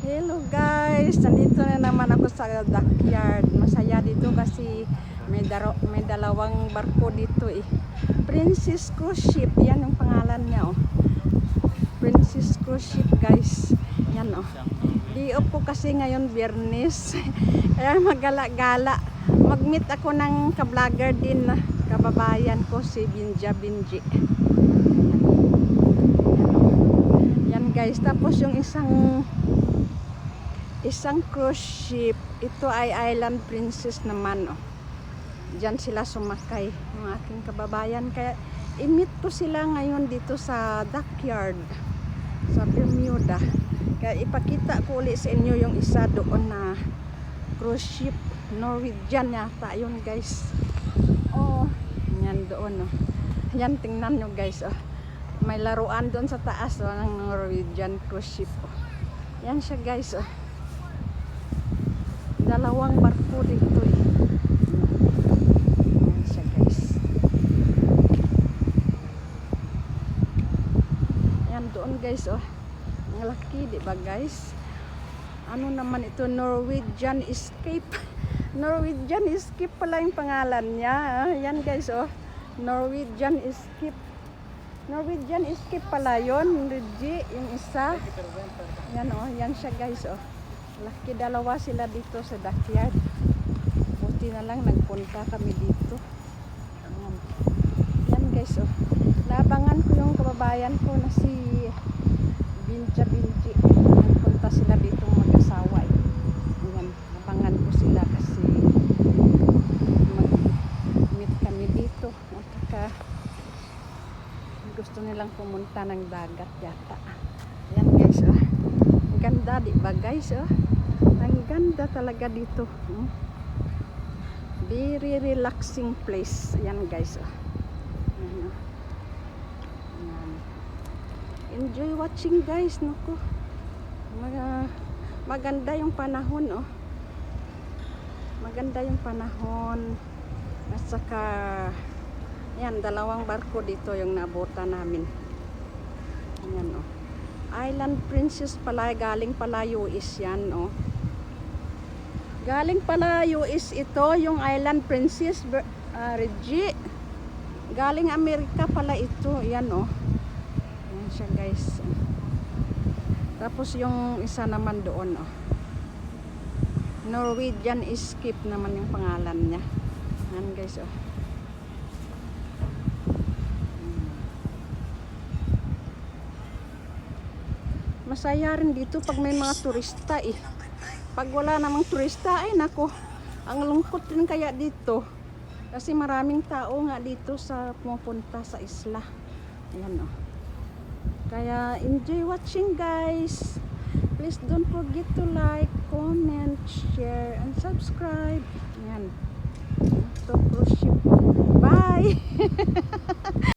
Hello guys, nandito na naman ako sa backyard. Masaya dito kasi may dalawang barko dito eh. Princess Cruise Ship, yan yung pangalan niya oh. Princess Cruise Ship guys. Yan oh. Di off ko kasi ngayon Biyernes. Kaya magala-gala. Mag-meet ako ng ka-vlogger din na kababayan ko si Binja Binji. Yan guys, tapos yung isang cruise ship, ito ay Island Princess naman oh. Diyan sila sumakay ng aking kababayan, kaya i-meet ko sila ngayon dito sa dockyard sa Bermuda. Kaya ipakita ko ulit sa inyo yung isa doon na cruise ship, Norwegian yata yun guys. Oh, yan doon oh. Yan, tingnan nyo guys oh. May laruan doon sa taas oh, ng Norwegian cruise ship oh. Yan siya guys oh. Dalawang barko dito eh. Yan siya guys. Yan doon guys oh. Ang laki, di ba guys? Ano naman ito? Norwegian Escape. Norwegian Escape pala yung pangalan niya. Yan guys oh. Norwegian Escape. Norwegian Escape pala yun. Legit yung isa. Yan oh. Yan siya guys oh. Laki, dalawa sila dito sa backyard. Buti na lang nagpunta kami dito. Yan guys oh. Naabangan ko yung kababayan ko na si Binja Binji. Nagpunta sila dito mag-asawa eh. Yan, naabangan ko sila kasi mag-meet kami dito. At gusto nilang pumunta ng dagat yata. Yan guys oh. Ang ganda di ba guys oh. Ang ganda talaga dito. Very relaxing place. Ayan guys. Oh. Ayan, oh. Ayan. Enjoy watching guys. Naku. Maganda yung panahon. Oh. Maganda yung panahon. At saka yan, dalawang barko dito yung naabutan namin. Ayan oh. Island Princess pala. Galing pala US yan oh. Galing pala US ito, yung Island Princess Reggie. Galing Amerika pala ito. Yan oh. Yan siya guys. Tapos yung isa naman doon oh. Norwegian Escape naman yung pangalan niya. Yan guys oh. Masaya rin dito pag may mga turista eh. Pag wala namang turista, ay nako, ang lungkot rin kaya dito. Kasi maraming tao nga dito sa pumupunta sa isla. Ayan oh. Kaya enjoy watching guys. Please don't forget to like, comment, share, and subscribe. Ayan. So, cruise ship. Bye!